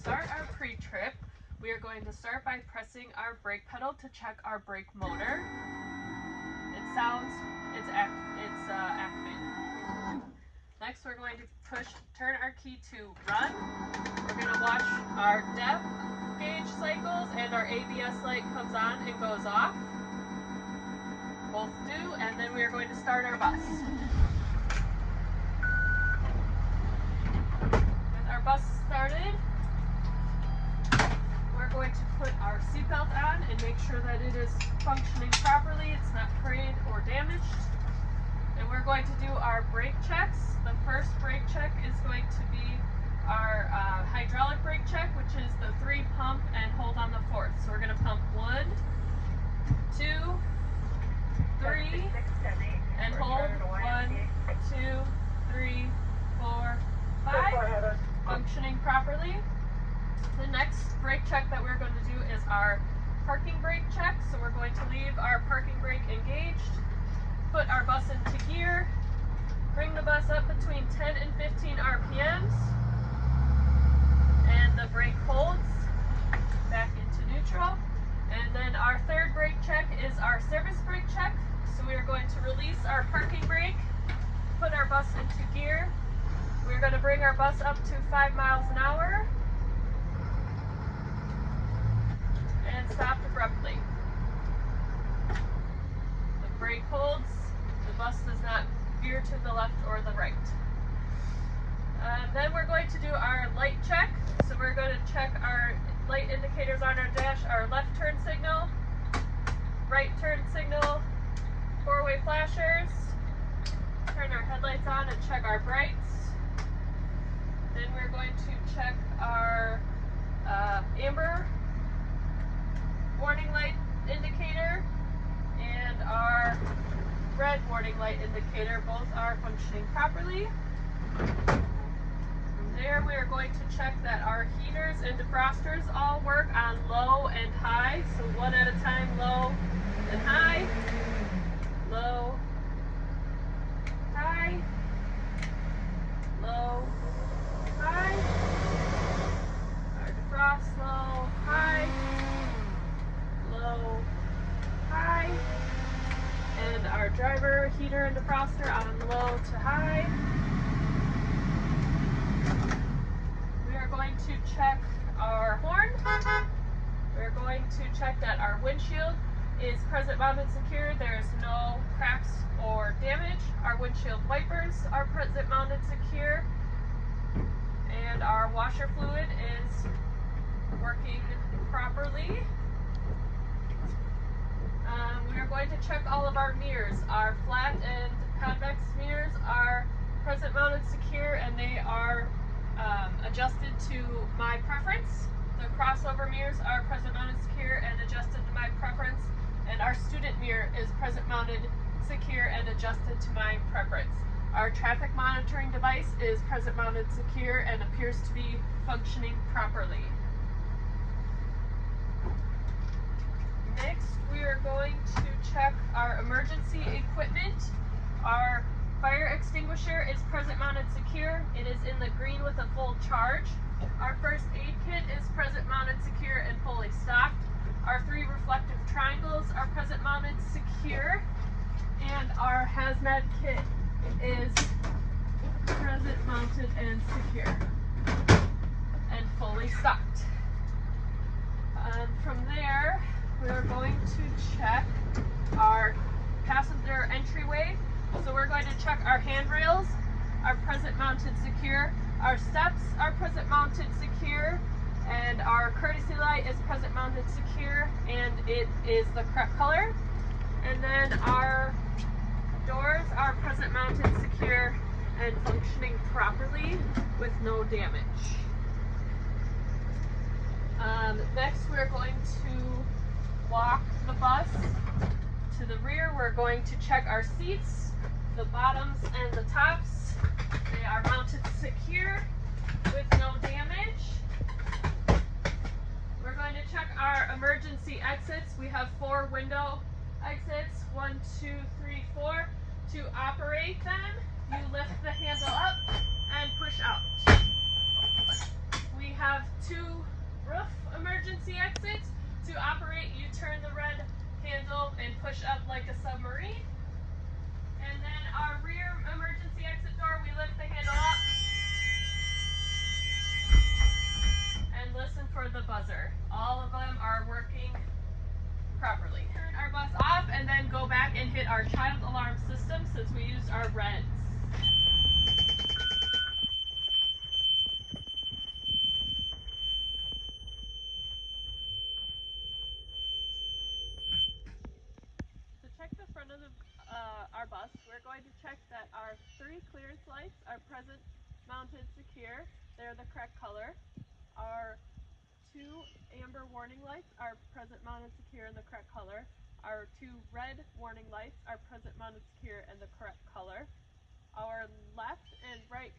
start our pre-trip, we are going to start by pressing our brake pedal to check our brake motor. It sounds, it's activated. Next, we're going to turn our key to run. We're going to watch our depth gauge cycles and our ABS light comes on and goes off. Both do, and then we are going to start our bus. With our bus started, we're going to put our seatbelt on and make sure that it is functioning properly, it's not frayed or damaged. And we're going to do our brake checks. The first brake check is going to be our hydraulic brake check, which is the 3 pump and hold on the 4th. So we're going to pump 1, 2, 3, and hold 1, 2, 3, 4, 5, functioning properly. The next brake check that we're going to do is our parking brake check. So we're going to leave our parking brake engaged, put our bus into gear, bring the bus up between 10 and 15 RPMs, and the brake holds back into neutral. And then our third brake check is our service brake check. So we are going to release our parking brake, put our bus into gear. We're going to bring our bus up to 5 miles an hour and stop abruptly. The brake holds, the bus does not veer to the left or the right. Then we're going to do our light check. So we're going to check our light indicators on our dash, our left turn signal, right turn signal, 4-way flashers, turn our headlights on and check our brights. Then we're going to check our amber warning light indicator and our red warning light indicator. Both are functioning properly. From there, we are going to check that our heaters and defrosters all work on low and high. So one at a time, low and high, low, high, low, high. Our defrost, low, high, low, high. And our driver heater and defroster on low to high. We are going to check our horn. We're going to check that our windshield is present mounted secure. There's no cracks or damage. Our windshield wipers are present mounted secure. And our washer fluid is working properly. We are going to check all of our mirrors. Our flat and convex mirrors are present mounted secure and they are adjusted to my preference. The crossover mirrors are present mounted secure and adjusted to my preference. And our student mirror is present mounted secure and adjusted to my preference. Our traffic monitoring device is present mounted secure and appears to be functioning properly. Next, we are going to check our emergency equipment. Our fire extinguisher is present mounted secure. It is in the green with a full charge. Our first aid kit is present mounted secure and fully stocked. Our 3 reflective triangles are present mounted secure. And our hazmat kit is present mounted and secure and fully stocked. From there, we are going to check our passenger entryway. So we're going to check our handrails are present mounted secure, our steps are present mounted secure, and our courtesy light is present mounted secure and it is the correct color. And then our doors are present mounted secure and functioning properly with no damage. Next, we're going to walk the bus to the rear. We're going to check our seats, the bottoms and the tops. They are mounted secure with no damage. We're going to check our emergency exits. We have 4 window exits, 1, 2, 3, 4. To operate them, you lift the handle up and push out. we have 2 roof emergency exits. To operate, you turn the red handle and push up like a submarine. And then our rear emergency exit door, we lift the handle up and listen for the buzzer. All of them are working properly. Turn our bus off and then go back and hit our child alarm system since we used our reds. To check the front of our bus, we're going to check that our 3 clearance lights are present, mounted, secure. They're the correct color. Our 2 amber warning lights are present, mounted, secure, and the correct color. Our 2 red warning lights are present, mounted, secure, and the correct color. Our left and right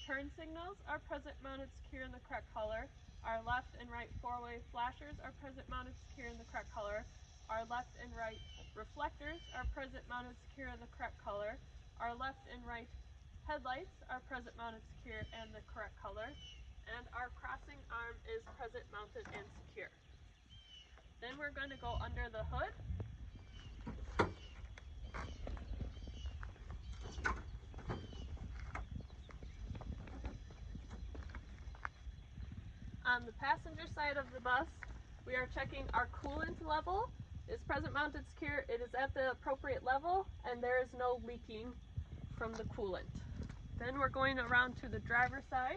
turn signals are present, mounted, secure, and the correct color. Our left and right 4-way flashers are present, mounted, secure, and the correct color. Our left and right reflectors are present, mounted, secure, and the correct color. Our left and right headlights are present, mounted, secure, and the correct color. And our crossing arm is present, mounted, and secure. Then we're going to go under the hood. On the passenger side of the bus, we are checking our coolant level. Is present, mounted, secure. It is at the appropriate level, and there is no leaking from the coolant. Then we're going around to the driver's side.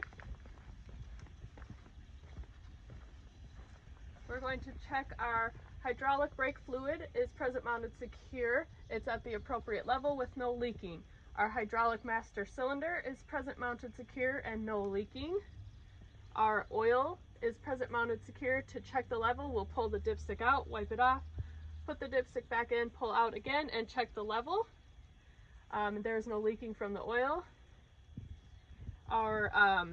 We're going to check our hydraulic brake fluid is present, mounted, secure. It's at the appropriate level with no leaking. Our hydraulic master cylinder is present, mounted, secure, and no leaking. Our oil is present, mounted, secure. To check the level, we'll pull the dipstick out, wipe it off, put the dipstick back in, pull out again, and check the level. There's no leaking from the oil. Our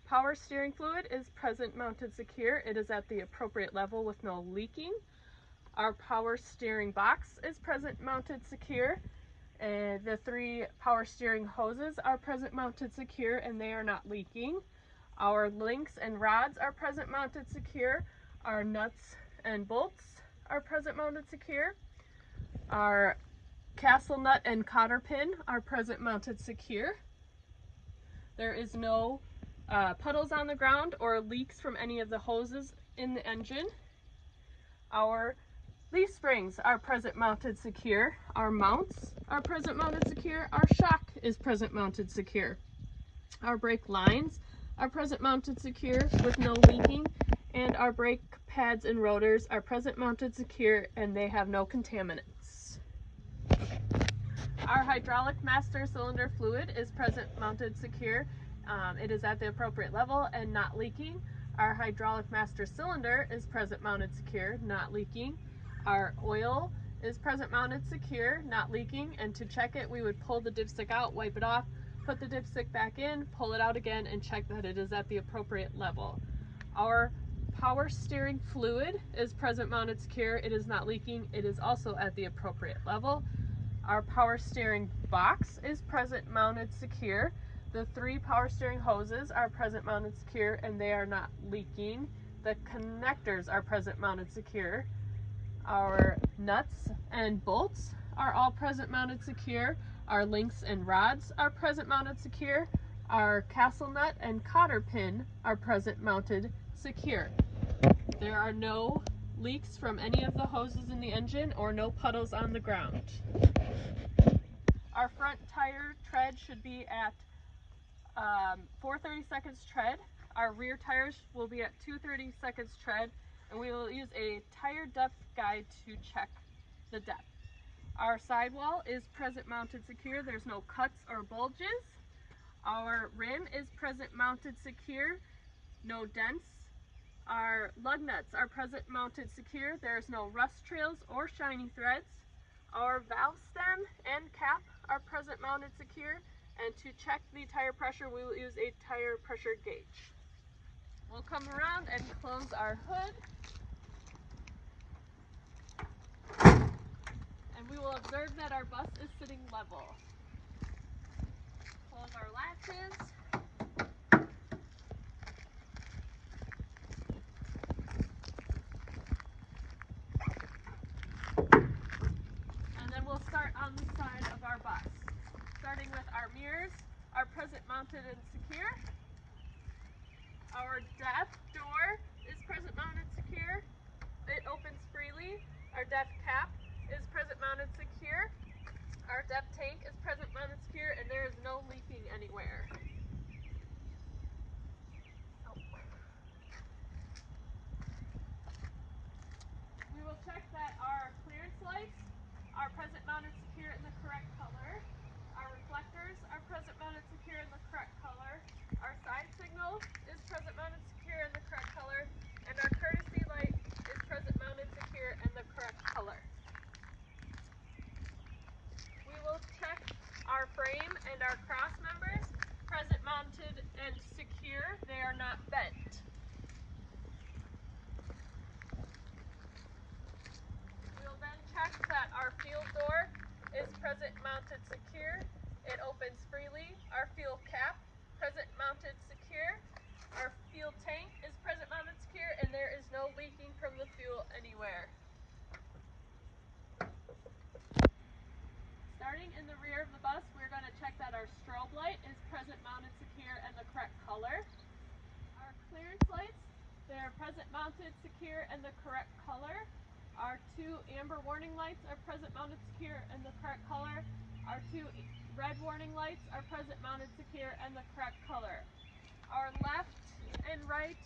power steering fluid is present, mounted, secure. It is at the appropriate level with no leaking. Our power steering box is present, mounted, secure. And the 3 power steering hoses are present, mounted, secure, and they are not leaking. Our links and rods are present, mounted, secure. Our nuts and bolts are present, mounted, secure. Our castle nut and cotter pin are present, mounted, secure. There is no puddles on the ground or leaks from any of the hoses in the engine. Our leaf springs are present, mounted, secure. Our mounts are present, mounted, secure. Our shock is present, mounted, secure. Our brake lines are present, mounted, secure with no leaking. And our brake pads and rotors are present, mounted, secure, and they have no contaminants. Our hydraulic master cylinder fluid is present, mounted, secure. It is at the appropriate level and not leaking. Our hydraulic master cylinder is present, mounted, secure, not leaking. Our oil is present, mounted, secure, not leaking. And to check it, we would pull the dipstick out, wipe it off, put the dipstick back in, pull it out again, and check that it is at the appropriate level. Our power steering fluid is present, mounted, secure. It is not leaking. It is also at the appropriate level. Our power steering box is present, mounted, secure. The 3 power steering hoses are present, mounted, secure, and they are not leaking. The connectors are present, mounted, secure. Our nuts and bolts are all present, mounted, secure. Our links and rods are present, mounted, secure. Our castle nut and cotter pin are present, mounted, secure. There are no leaks from any of the hoses in the engine or no puddles on the ground. Our front tire tread should be at 4/30 seconds tread. Our rear tires will be at 2/30 seconds tread, and we will use a tire depth guide to check the depth. Our sidewall is present, mounted, secure. There's no cuts or bulges. Our rim is present, mounted, secure. No dents. Our lug nuts are present, mounted, secure. There's no rust trails or shiny threads. Our valve stem and cap are present, mounted, secure. And to check the tire pressure, we will use a tire pressure gauge. We'll come around and close our hood. And we will observe that our bus is sitting level. Close our latches. mounted and secure. Our DEF door is present mounted secure. It opens freely. Our DEF cap is present mounted secure. Our DEF tank is present mounted secure, and there is no leaking anywhere. We will check that our clearance lights are present mounted secure in the correct color. Our reflectors are present mounted secure in the correct color. Our side signal is present mounted secure in the correct color. And our courtesy light is present mounted secure in the correct color. We will check our frame and our cross members, present mounted and secure. They are not bent. We'll then check that our field door is present mounted secure. It opens freely. Our field cap, present mounted secure. Our fuel tank is present mounted secure, and there is no leaking from the fuel anywhere. Starting in the rear of the bus, we're going to check that our strobe light is present mounted secure and the correct color. Our clearance lights, they're present mounted secure and the correct color. Our two amber warning lights are present mounted secure and the correct color. Our two red warning lights are present mounted secure and the correct color. Our left and right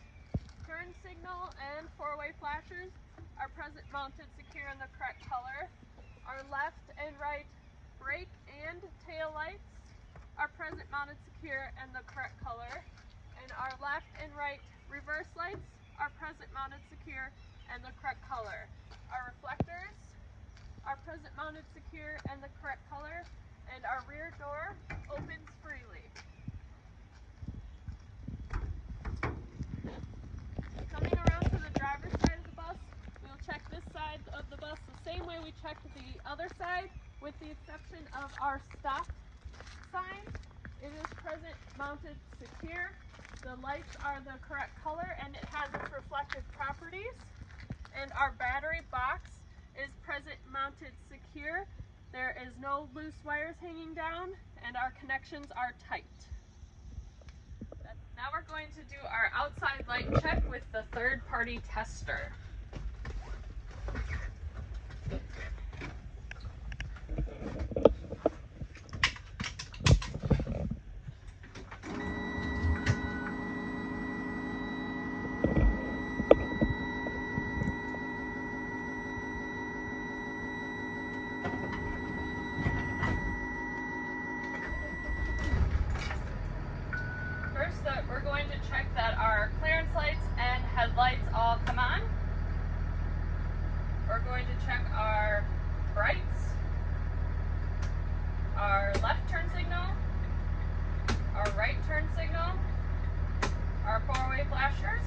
turn signal and four-way flashers are present mounted secure in the correct color. Our left and right brake and tail lights are present mounted secure and the correct color. And our left and right reverse lights are present mounted secure and the correct color. Our reflectors are present mounted secure and the correct color. And our rear door opens freely. Coming around to the driver's side of the bus, we'll check this side of the bus the same way we checked the other side, with the exception of our stop sign. It is present mounted secure. The lights are the correct color and it has its reflective properties. And our battery box is present mounted secure. There is no loose wires hanging down and our connections are tight. Now we're going to do our outside light check with the third-party tester. First, we're going to check that our clearance lights and headlights all come on. We're going to check our brights, our left turn signal, our right turn signal, our four-way flashers,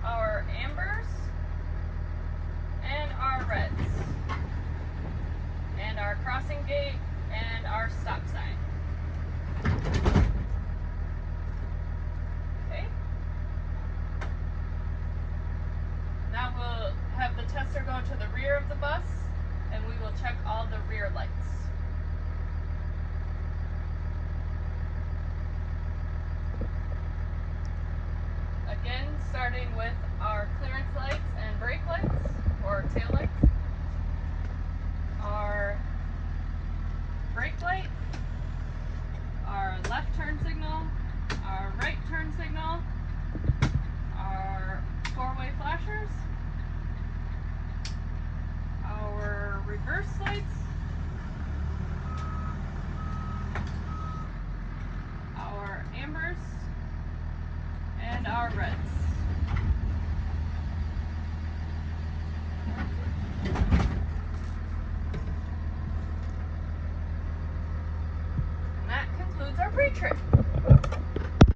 our ambers, and our reds, and our crossing gate, and our stop sign. Okay. Now we'll have the tester go to the rear of the bus, and we will check all the rear lights. Again, starting with our clearance lights and brake lights, or tail lights. Our brake light, our left turn signal, our right turn signal, our four-way flashers, our reverse lights, our ambers, and our reds.